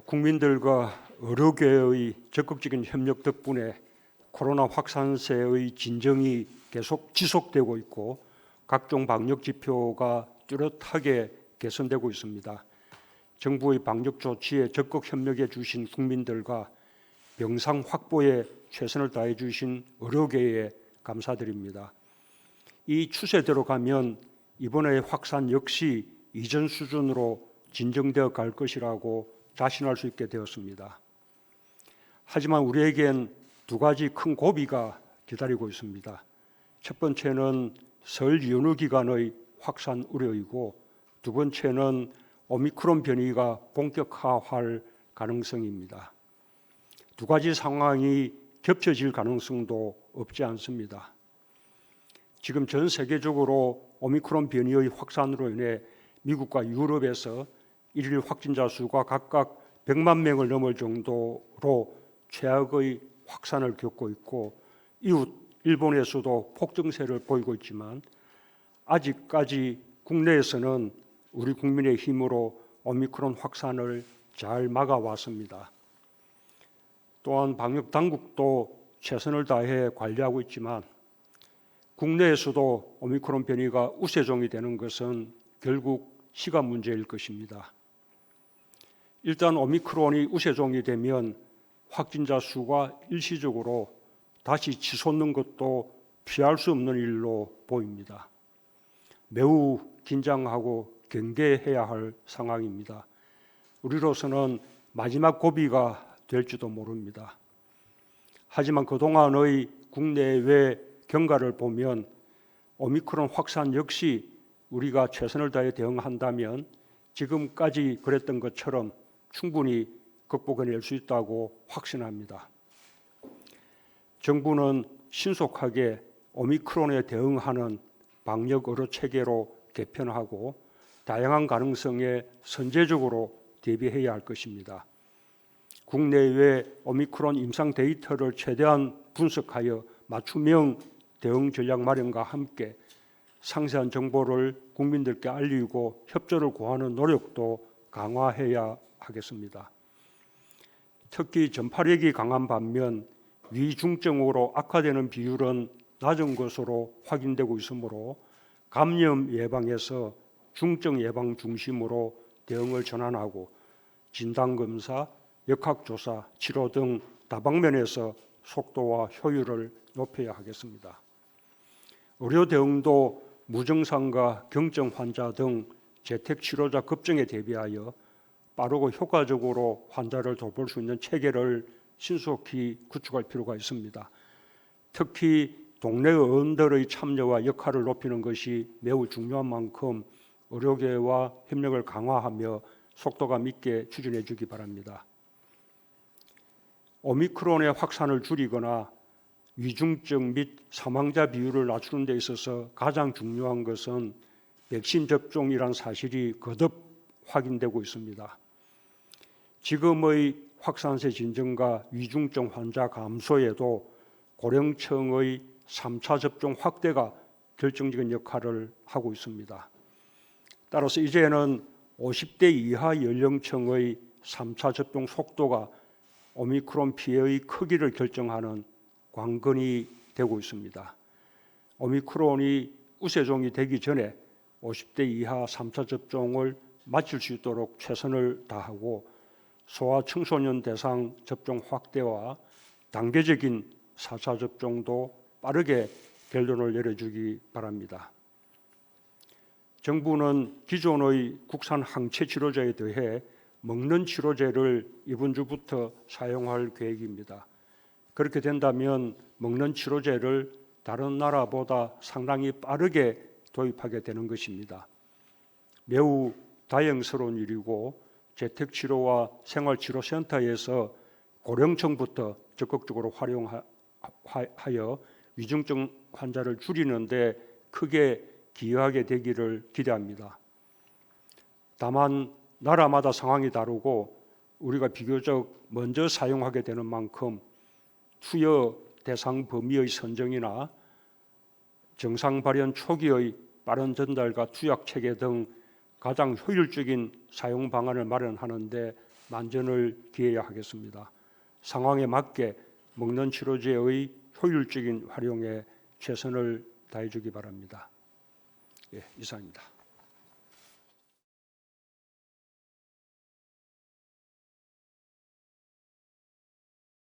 국민들과 의료계의 적극적인 협력 덕분에 코로나 확산세의 진정이 계속 지속되고 있고 각종 방역 지표가 뚜렷하게 개선되고 있습니다. 정부의 방역 조치에 적극 협력해 주신 국민들과 병상 확보에 최선을 다해 주신 의료계에 감사드립니다. 이 추세대로 가면 이번의 확산 역시 이전 수준으로 진정되어 갈 것이라고 자신할 수 있게 되었습니다. 하지만 우리에겐 두 가지 큰 고비가 기다리고 있습니다. 첫 번째는 설 연휴 기간의 확산 우려이고 두 번째는 오미크론 변이가 본격화할 가능성입니다. 두 가지 상황이 겹쳐질 가능성도 없지 않습니다. 지금 전 세계적으로 오미크론 변이의 확산으로 인해 미국과 유럽에서 일일 확진자 수가 각각 100만 명을 넘을 정도로 최악의 확산을 겪고 있고 이웃 일본에서도 폭증세를 보이고 있지만 아직까지 국내에서는 우리 국민의 힘으로 오미크론 확산을 잘 막아왔습니다. 또한 방역 당국도 최선을 다해 관리하고 있지만 국내에서도 오미크론 변이가 우세종이 되는 것은 결국 시간 문제일 것입니다. 일단 오미크론이 우세종이 되면 확진자 수가 일시적으로 다시 치솟는 것도 피할 수 없는 일로 보입니다. 매우 긴장하고 경계해야 할 상황입니다. 우리로서는 마지막 고비가 될지도 모릅니다. 하지만 그동안의 국내외 경과를 보면 오미크론 확산 역시 우리가 최선을 다해 대응한다면 지금까지 그랬던 것처럼 충분히 극복해낼 수 있다고 확신합니다. 정부는 신속하게 오미크론에 대응하는 방역 의료 체계로 개편하고 다양한 가능성에 선제적으로 대비해야 할 것입니다. 국내외 오미크론 임상 데이터를 최대한 분석하여 맞춤형 대응 전략 마련과 함께 상세한 정보를 국민들께 알리고 협조를 구하는 노력도 강화해야 하겠습니다. 특히 전파력이 강한 반면 위중증으로 악화되는 비율은 낮은 것으로 확인되고 있으므로 감염 예방에서 중증 예방 중심으로 대응을 전환하고 진단검사, 역학조사, 치료 등 다방면에서 속도와 효율을 높여야 하겠습니다. 의료 대응도 무증상과 경증 환자 등 재택치료자 급증에 대비하여 빠르고 효과적으로 환자를 돌볼 수 있는 체계를 신속히 구축할 필요가 있습니다. 특히 동네 의원들의 참여와 역할을 높이는 것이 매우 중요한 만큼 의료계와 협력을 강화하며 속도감 있게 추진해 주기 바랍니다. 오미크론의 확산을 줄이거나 위중증 및 사망자 비율을 낮추는 데 있어서 가장 중요한 것은 백신 접종이란 사실이 거듭 확인되고 있습니다. 지금의 확산세 진정과 위중증 환자 감소에도 고령층의 3차 접종 확대가 결정적인 역할을 하고 있습니다. 따라서 이제는 50대 이하 연령층의 3차 접종 속도가 오미크론 피해의 크기를 결정하는 관건이 되고 있습니다. 오미크론이 우세종이 되기 전에 50대 이하 3차 접종을 마칠 수 있도록 최선을 다하고 소아 청소년 대상 접종 확대와 단계적인 4차 접종도 빠르게 결론을 내려주기 바랍니다. 정부는 기존의 국산 항체 치료제에 더해 먹는 치료제를 이번 주부터 사용할 계획입니다. 그렇게 된다면 먹는 치료제를 다른 나라보다 상당히 빠르게 도입하게 되는 것입니다. 매우 다행스러운 일이고 재택치료와 생활치료센터에서 고령층부터 적극적으로 활용하여 위중증 환자를 줄이는 데 크게 기여하게 되기를 기대합니다. 다만 나라마다 상황이 다르고 우리가 비교적 먼저 사용하게 되는 만큼 투여 대상 범위의 선정이나 정상 발현 초기의 빠른 전달과 투약 체계 등 가장 효율적인 사용 방안을 마련하는 데 만전을 기해야 하겠습니다. 상황에 맞게 먹는 치료제의 효율적인 활용에 최선을 다해주기 바랍니다. 예, 이상입니다.